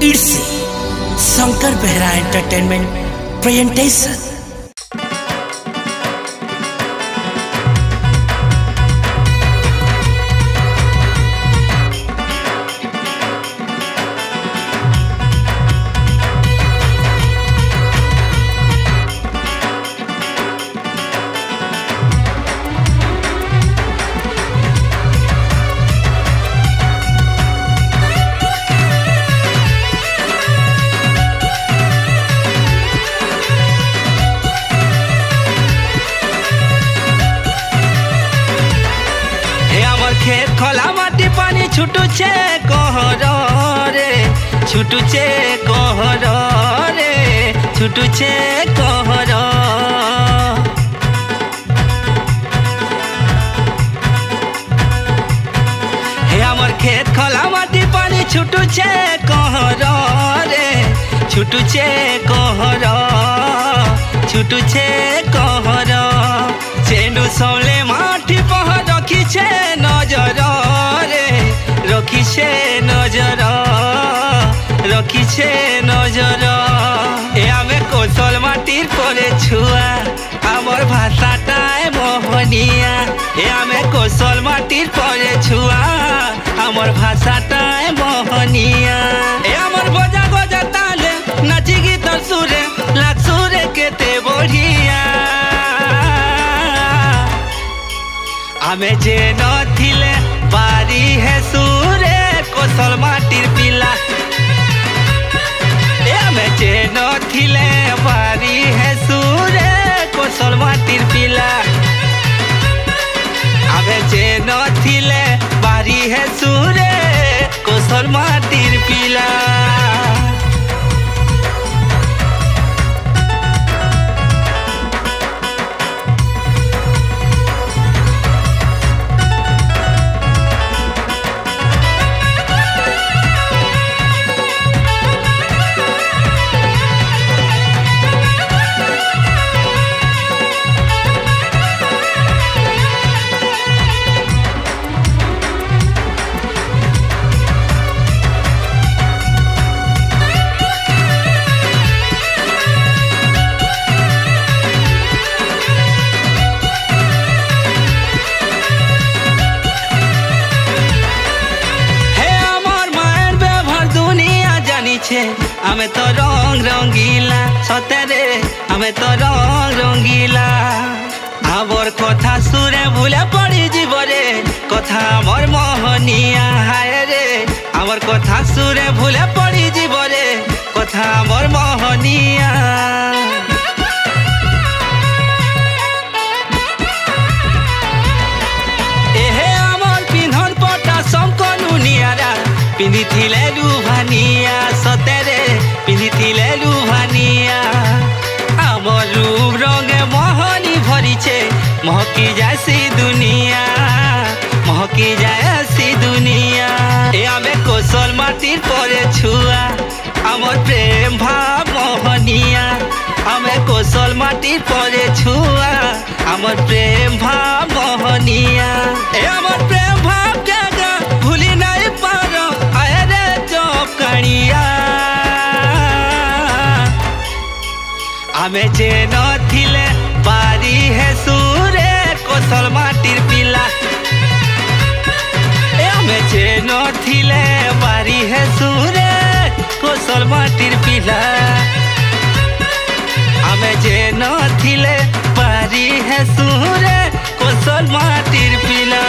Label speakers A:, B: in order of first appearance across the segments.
A: It's Shankar बेहरा entertainment presentation.
B: खेत खोला माटी पानी छुटुचे कहर रे छुटुचे कहर रे छुटुचे कहर। हे हमर खेत खोला माटी पानी छुटुचे कहर रे छुटुचे कहर छुटुचे कहर। चेंडू सौले माटी पहर रखीछे नजर रे रखीछे नजर रखीछे नजर। ए आमे कौशल माटिर परे छुआ आमर भाषाटाय मोहनिया। ए आमे कौशल माटिर परे छुआ आमर भाषाटाय मोहनिया। ए आमर बजा गजा ताले नाची गीत सुरे लाग सुरे केते बढ़िया। आमे जे नथिले बारी है सुरे कौशल माटिर पिला। आमे जे नथिले बारी है सुरे कौशल माटिर पिला। आमे जे नथिले बारी है सुरे कौशल माटिर पिला। आमे तो रंग रंगीला सतेरे आमे तो रंग रंगीला। आबर कथा सुरे भूले पड़ी जीवरे कथा मोर मोहनिया हाय रे। आबर कथा सुरे भूले पड़ी जीवरे कथा मोर मोहनिया। एहे आमर पिन्हन पटा समकनु नियारा पिंधी थिले लुभानिया सतेरे पिंधी थिले लुभानिया। आमर रूप रंगे मोहनी भरीछे महकी जायसी दुनिया महकी जायसी दुनिया। ए आमे कौशल माटिर परे छुआ आमर प्रेम भाव मोहनिया। आमे कौशल माटिर परे छुआ आमर प्रेम भाव मोहनिया। ए आमर प्रेम भाव क्या गा भूली नहीं पारो आए रे चौप कणिया। आमे जे नथिले बारी है सुरे कौशल माटिर पिला। आमे जे नथिले बारी है सुरे कौशल माटिर पिला। आमे जे नथिले बारी है सुरे कौशल माटिर पिला।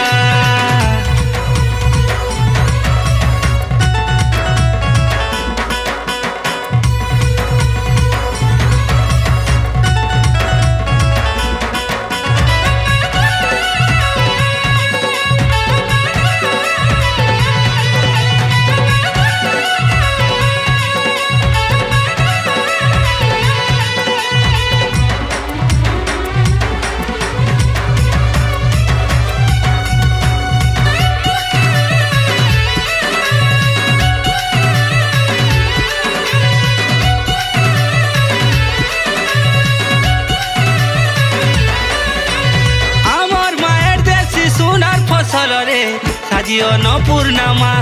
B: साजियो न पूर्णमा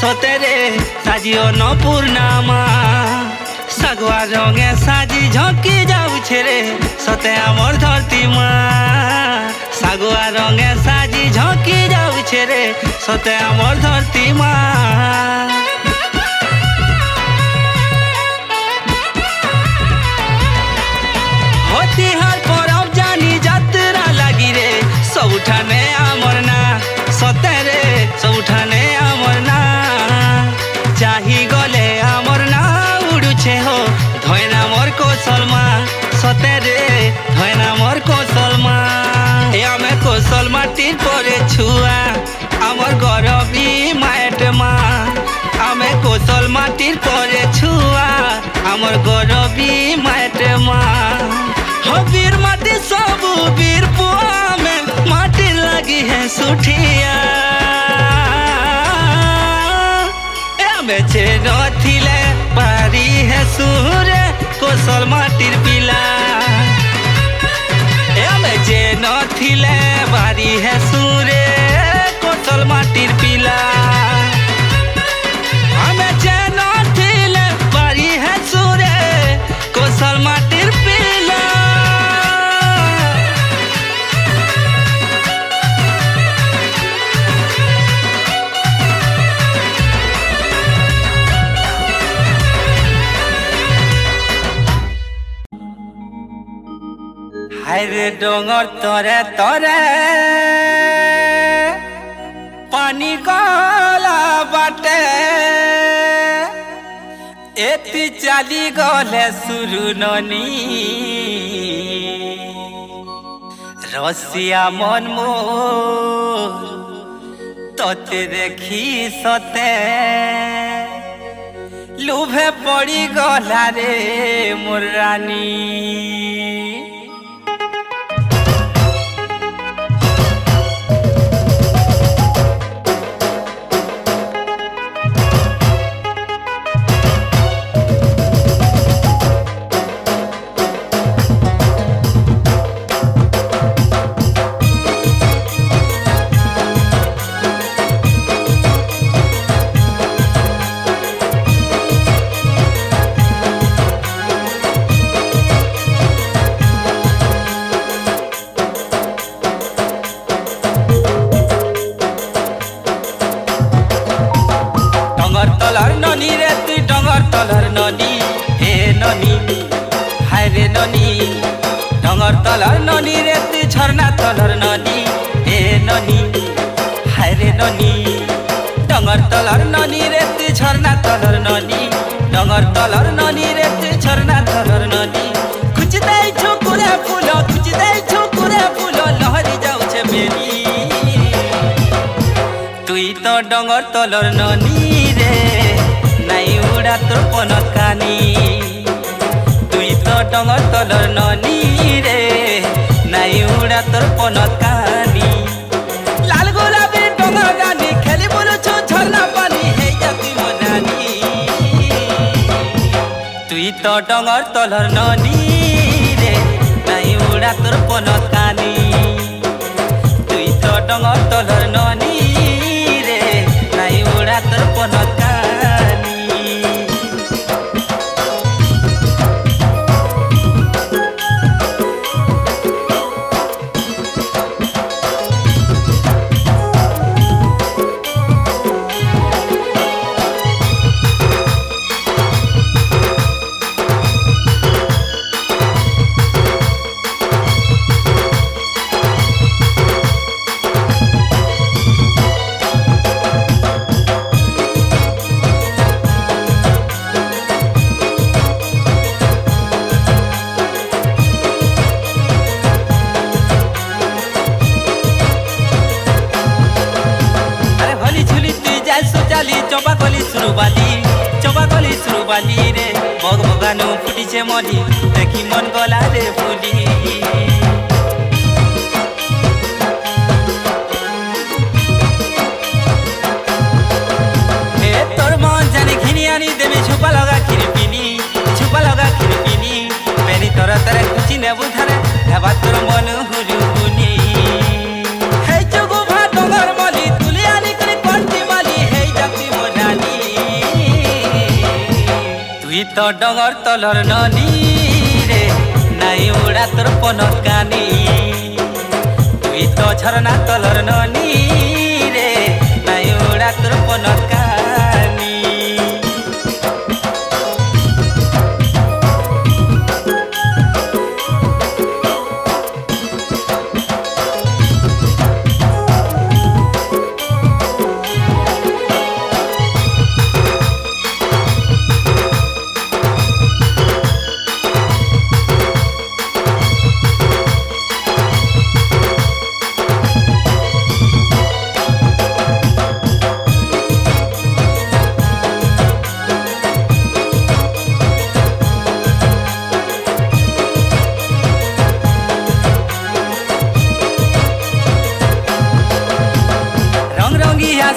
B: सतेरे साजियो न पूर्णिमा सागुआ रंगे साजी झंकी जाऊछे रे सते आमर धरती माँ सागुआ रंगे साजी झंकी जाऊछे रे सते आमर धरती माँ होतिहार परब जानी जात्रा लगी रे सबुठाने आमर ना सते रे सबुठाने आमर ना चाही गले आमर ना उड़ुछे हो धयना मोर कौशलमा सते रे धयना मोर कौशलमा ए आमे कौशल माटिर परे छुआ आमर गरबी माएट मा आमे कौशल माटिर परे छुआ आमर गरबी माएट मा हो वीर माटी सब वीर पुआ में माटी लगी है सुठिया बेचे नथिले पारी है सूरे कौशल माटिर पिला बेचे नथिले पारी है सूरे कौशल माटिर पिला बेचे नथिले पारी है सूरे कौशल माटिर पिला हायरे डोंगर तोरे तोरे पानी गला बाटे एति चाली गले सुरु ननी रसिया मन मोर तोते देखी सते लुभे पड़ी गला रे मोर रानी डोंगर तलर ननी रे तू झरना तलर ननी ए ननी हाय रे ननी डोंगर तलर ननी रे तू झरना तलर ननी डोंगर तलर ननी रे तू झरना तलर ननी खुच दे छोकुरे फूलो खुच दे छोकुरे फूलो लहरी जाऊ छे बेरी तुई तो डोंगर तलर ननी रे नाई उड़ा तोर पनत कानी डोंगर तलर ननी रे नाई उड़ा तोर पनत कानी लाल गुलाबी डोंगर रानी खेली बोलो छो झरना पानी हे जाती मनानी तुई तो डोंगर तलर ननी रे नाई उड़ा तोर पनत कानी तुई तो डोंगर तलर ननी रे नाई उड़ा तोर पनत कानी चौबाकली सुरुबाली रे बग बगानो फुटिछे मली देखी मन गला रे फुली ए तोर मन जाने घिनी आनी देवे छुपा लगा खिरपिनी पेनी तोरा तरे कुची ने बुधारे हेबा तोर मन हुरु हुनी हे जगो भा डोंगर मली तुली आनी करे कोंटी माली हे जाती मोनाली তুই তো ডঙর তলর ননি রে নাই উড়া তোর পনত কানি তুই তো ঝরনা তলর ননি রে নাই উড়া তোর পনত কানি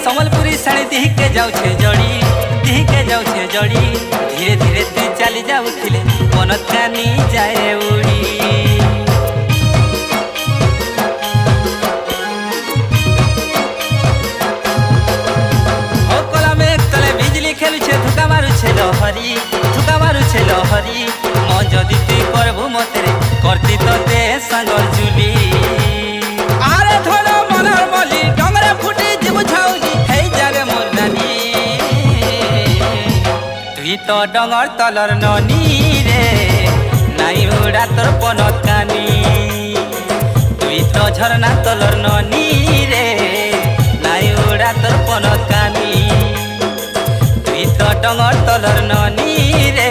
B: समलपुरी साड़ी दिहके जाऊे जड़ी धीरे धीरे तू चली जाऊले पनत कानी जाए उड़ी कला मेघ तले बिजली खेलुछे धुका मारुछे लहरी मन जदि तु करबु मते करती तो दे सांगर जुली आरे धोलो मनर मली डंगरे फुटी जीव छाउली हे जारे मोर नानी तुई तो डंगर तलर ननी रे नाई उड़ा तोर पनत कानी तुई तो झरना तलर ननी रे नाई उड़ा तोर पनत कानी तुई तो डंगर तलर ननी रे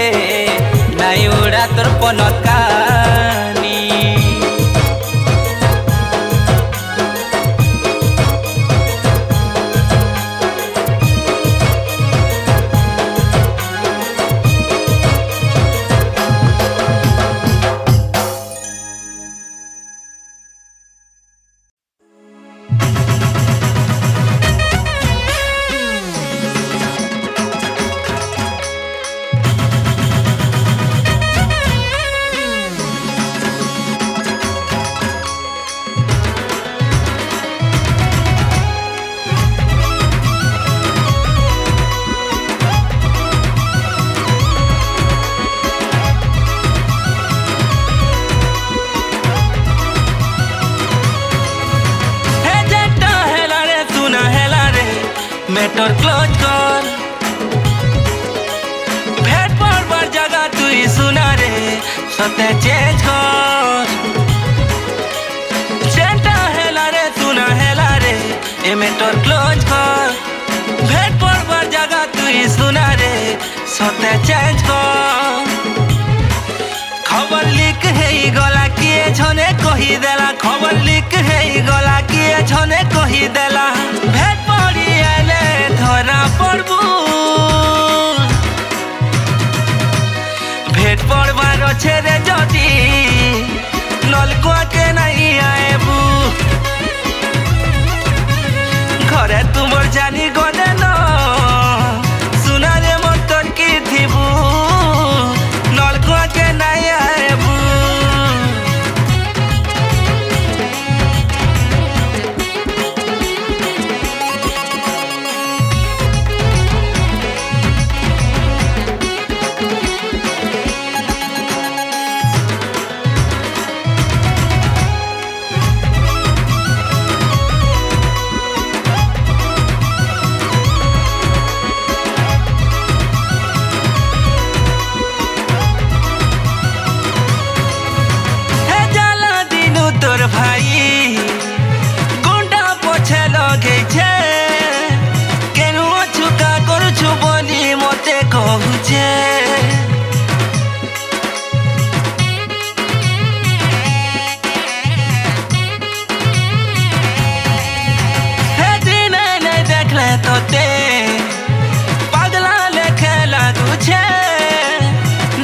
B: नाई उड़ा तोर पनत कानी मेटर क्लोज कर भेट पड़बार जगह तुई सुना रे सते चेंज कर चेंटा हेला रे सुना हेला रे ए मेटर क्लोज कर भेट पड़बार जगह तुई सुना रे सते चेंज कर खबर लिक है गला किए छने कही देला खबर लिक है गला किए छने कही देला भेट पड़ी आले धरा पड़बू भेट पड़बार छे रे जदी नलकुआ के नहीं आएबू घरे तुमर जानी गदे न सुना रे मोर तोर की थिबू नलकुआ के नहीं आएबू भाई गुंडा पोछे लगे छे केनु छुका करूछु बोली मते कहूछे हे दिन नहीं देखले तोते पागला लेखे लागुछे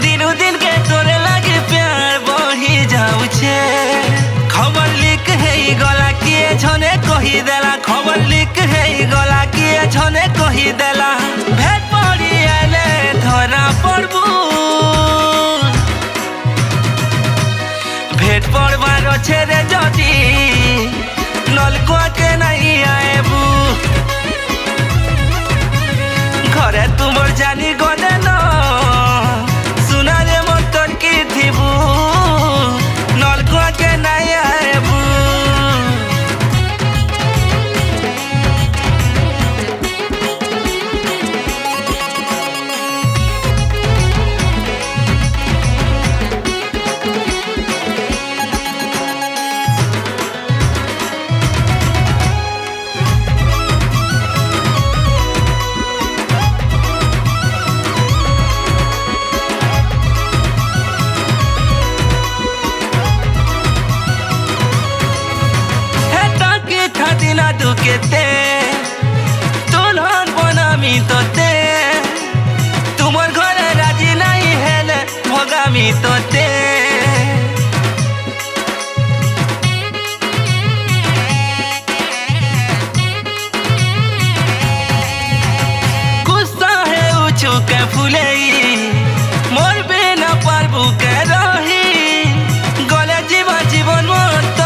B: दिनु दिन के तोरे लागे प्यार बढ़ी जाउछे खबर लिक है गला किए छने कही देला खबर लिक है गला किए छने कही देला भेट पड़ी आले धरा पड़बू भेट पड़बार छे रे जदी नलकुआ के नहीं आएबू घरे तुमर जानी गदे न তোতে তোমার ঘরে রাজি নাই হেলে ভগামি তোতে গুস্সা হেউছু কে ফুলেই মরবে না পারবু কে রহি গলে জীবা জীবন মত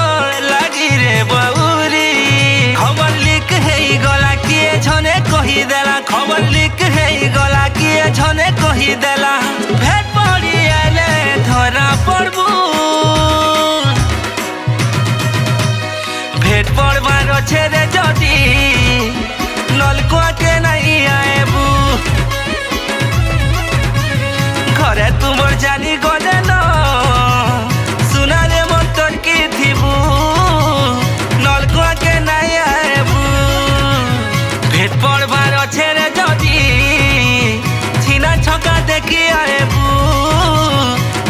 B: লাগি রে বউরি খবর লিক হেই গলা কিয়ে ঝনে কহি দেলা খবর লিক হেই গলা কিয়ে ঝনে কহি দেলা ভেট পড়ি এলে ধরা পড়বু ভেট পড়বার ছেড়ে যদি নলকুয়াকে নাই আইবু ঘরে তোমার জানি গলে ন সুনারে মন্তর কি থিবু নলকুয়াকে নাই আইবু ভেট পড়বার ছেড়ে যদি ছিনা ছকা দেখি আইবু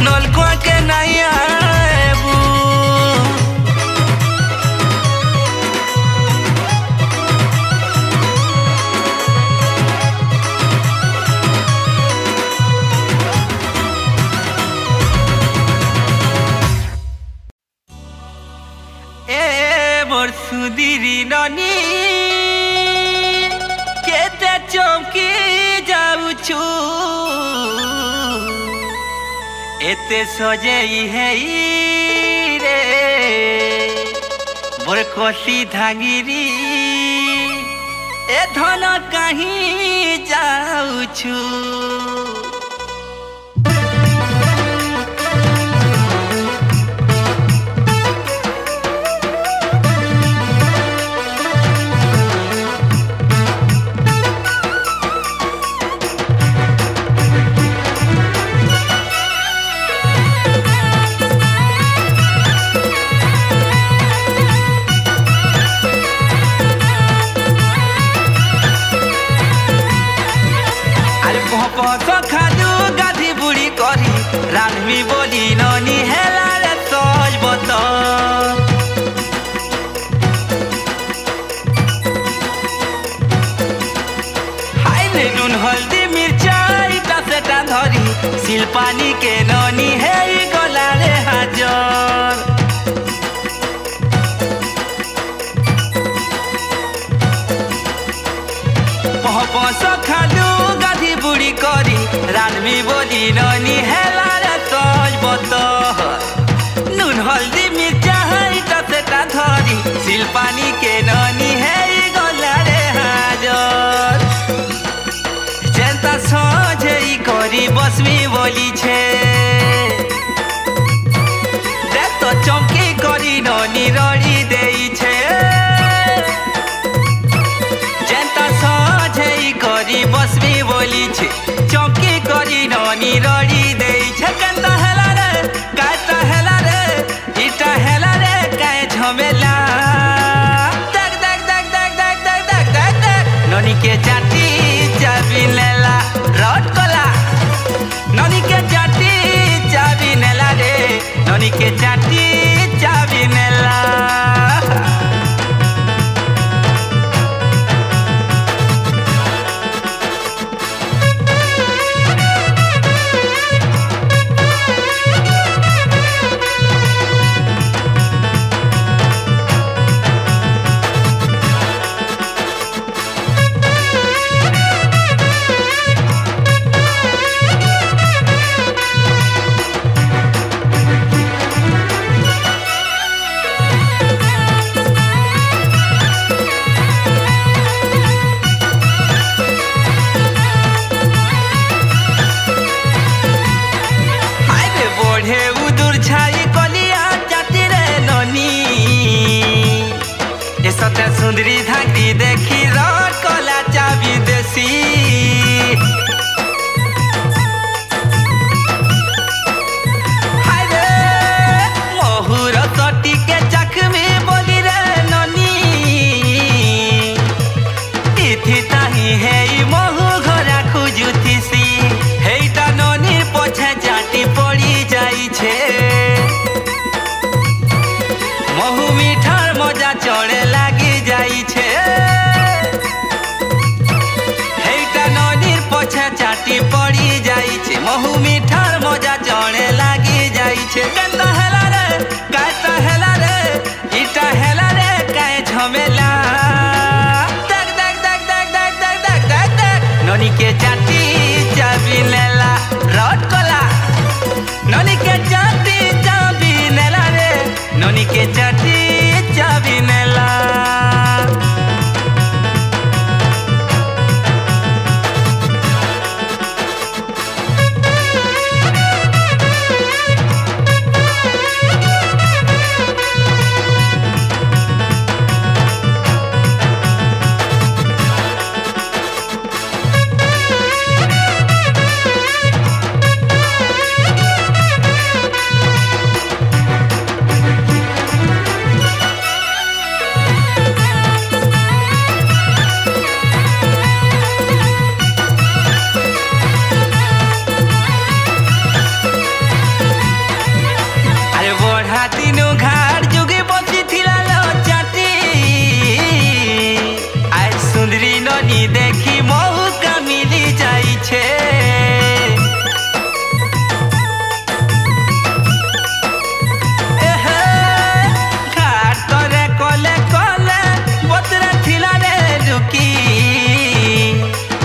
B: নলকুয়াকে নাই আইবু মোর সুদিরি ননি কেতে চমকি যাউছু এতে সজেই হেই রে মোর কষি ধাঙিরি এ ধন কাহি যাউছু খালু গাধি বুড়ি করি রানবি বলি ননি হেলারে সজবত হাইলে নুন হলদি মির্চা ইটা সেটা ধরি শিলপানি কে ননি হেই গলারে হাজর পহপস খালু গাধি বুড়ি করি রানবি বলি ননি হেলারে সজবত নুন হলদি মির্চা ইটা সেটা ধরি শিলপানি কে ননি হেই গলারে হাজর চেন্তা সজেই করি বসমি বলিছে দেখ তো চমকি করি ননি রড়ি দেইছে করি বসবি বলিছে চমকি করি ননি রড়ি দেইছে কেনতা হেলা রে কাইতা হেলা রে ইটা হেলা রে কাই ঝমেলা দেখ দেখ দেখ দেখ দেখ দেখ দেখ দেখ দেখ ননি কে জাতি চাবি নেলা রড কলা ননি কে জাতি চাবি নেলা রে ননি কে জাতি চাবি নেলা सुंदरी धागी देखी रट कला चाबी देसी मोहुर सटी के चखमी बोली रे ननी इथि ताही है महु घरा खुजुतीसी हेटा ननी पछे जाटी पड़ी जाई छे महु मीठार मजा चढ़े लागी जाई छे पड़ी जाई छे महू मीठार मजा जणे लागी जाई छे केता हेला रे काता हेला रे इटा हेला रे काय झमेला देख देख देख देख देख देख देख देख देख ननी के चाटी चाबी नेला रट कला ननी के चाटी चाबी नेला रे ननी के चाटी चाबी नेला देखी मौका मिली जाई छे घाट तरे कले कले बतरा थिला रे रुकी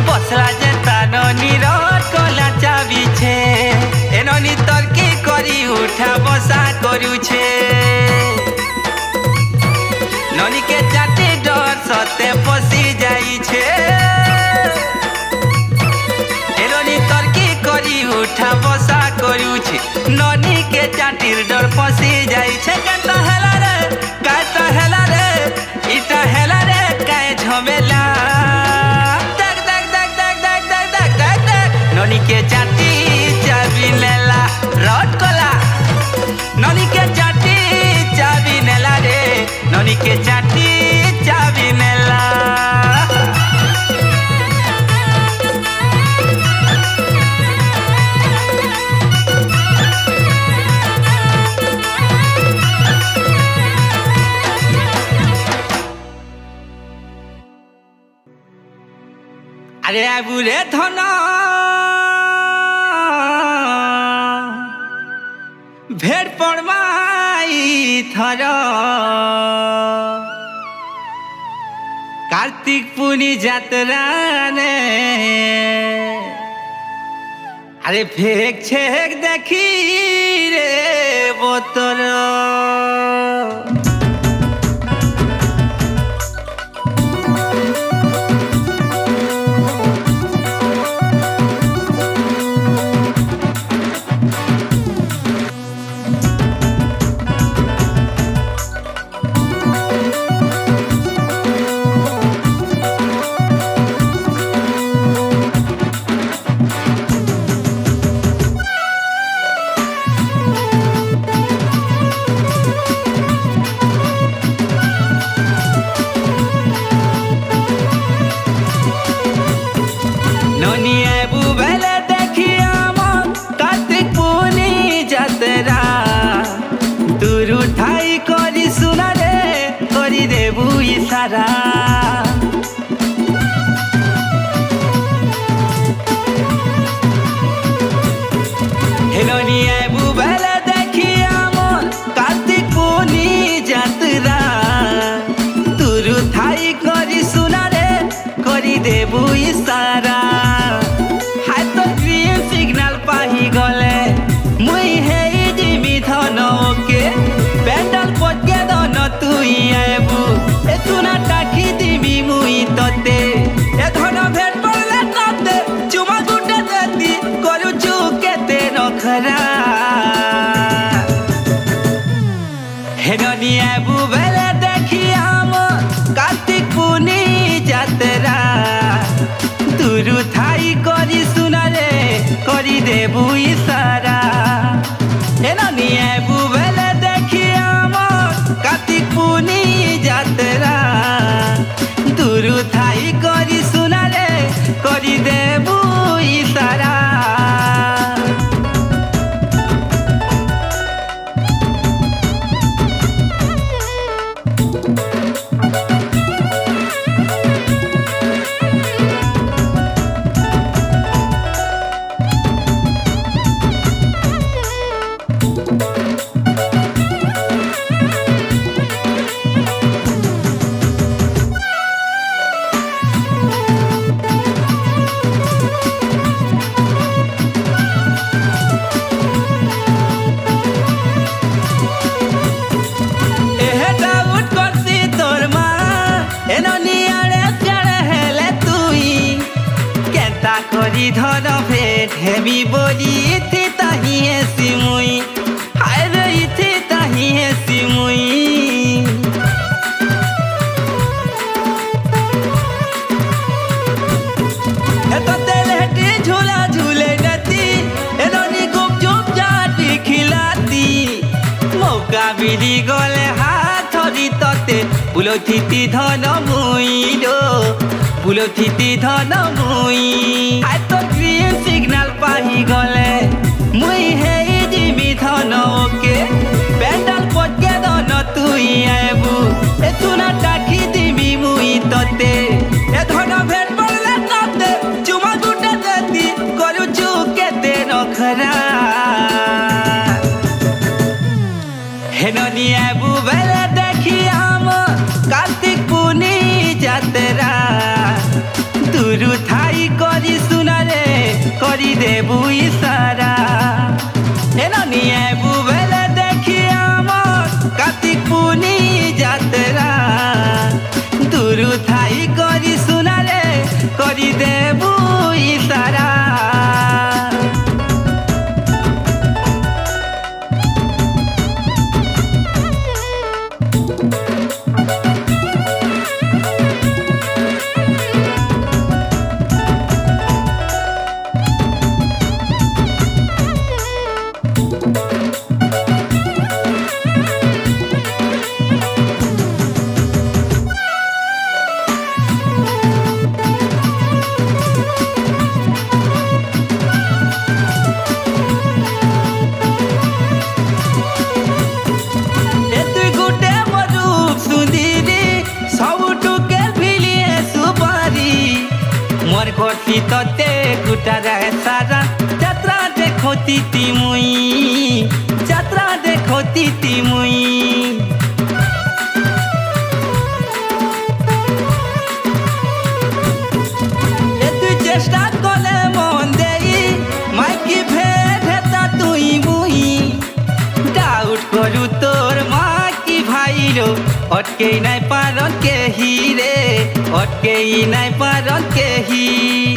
B: बसला जे ताननी रट कला चाबी छे एननी तर्की करी उठा बसा करू छे ननी के चाटी डर सते फसी जाई छे एननी तर्की करी उठा बसा करू छे ननी के चाटीर डर फसी जाई छे केता हेला रे काता हेला रे इटा हेला रे काय झमेला देख देख देख देख देख देख देख देख देख ननी के चाटी चाबी नेला रट कला ननी के चाटी चाबी नेला रे ननी के चाटी चाबी नेला अरे बुरे धना भेड़ पड़माई थर कार्तिक पुनी जात्रा ने अरे फेक छेक देखी रे बोतर इशारा हेलोनी आबू बेले देखी आमन कार्तिक पुनी जात्रा तुरु थाई करी सुना रे करी देबू इशारा हाय तो ग्रीन सिग्नल पाही गले मुई हे जिमी धनके पेंडल पके दन तुई आबू ए तुना टाकी दिमी मुई तते ए धन भेट पड़ले तते चुमा गुटे देती करू चुकेते नखरा हेननी आबू बेले देखी हम कार्तिक पुनी जात्रा तुरु थाई करी सुना रे करी देबू इशारा हेननी आबू बेले देखी हम कार्तिक पुनी जात्रा तुरु थाई करी सुना रे करी देबू इशारा ধন ভেট হেবি বলি ইথি তাহি হেসি মুই হায় রে ইথি তাহি হেসি মুই এতো তেলেটি ঝুলা ঝুলে নাতি এদনি গুপ চুপ জাতি খিলাতি মৌকা বিলি গলে হাত ধরি ততে পুলথিতি ধন মুই দো পুলথিতি ধন মুই আইতো গ্রিন সিগনাল পাহি গলে মুই হেই জিমি ধন ওকে পেন্ডাল পটকে ধন তুই আইবু এতুনা ডাকি দিবি মুই ততে এ ধন ভেট পড়লে ততে চুমা গুটে দেতি করুছু কেতে নখরা হেননি আইবু বেলে দেখি আম কার্তিক পুনি যাত্রা দুরু থাই করি শুনারে করি দেবু ইশারা হেননি আইবু বেলে দেখি আম কার্তিক পুনি যাত্রা দুরু থাই করি শুনারে করি দেবু ইশারা কটি ততে গুটারা সারা যাত্রা দেখতি তিমুই যাত্রা দেখতি তিমুই তুই চেষ্টা কলে মন দেই মাইকি ভেদ হেতা তুই মুই ডাউট করু তোর মা কি ভাইরো অটকেই নাই পারন কেহি রে অটকেই নাই পারন কেহি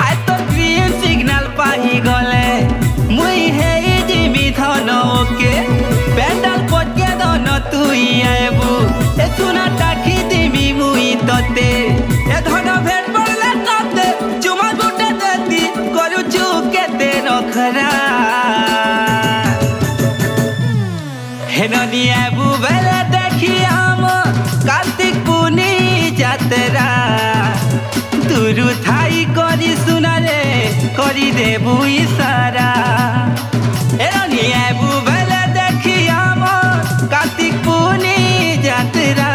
B: আই তো গ্রিন সিগনাল পাহি গলে মুই হেই জিমি ধন ওকে পেন্ডাল পটকে ধন তুই আইবু এতুনা ডাকি দিবি মুই ততে এ ধন ভেট পড়লে ততে চুমা গুটে দেতি করুছু কেতে নখরা হেননি আইবু বেলে দেখি আম কার্তিক পুনি যাত্রা দুরু থাই করি শুনারে করি দেবু ইশারা হেননি আইবু বেলে দেখি আম কার্তিক পুনি যাত্রা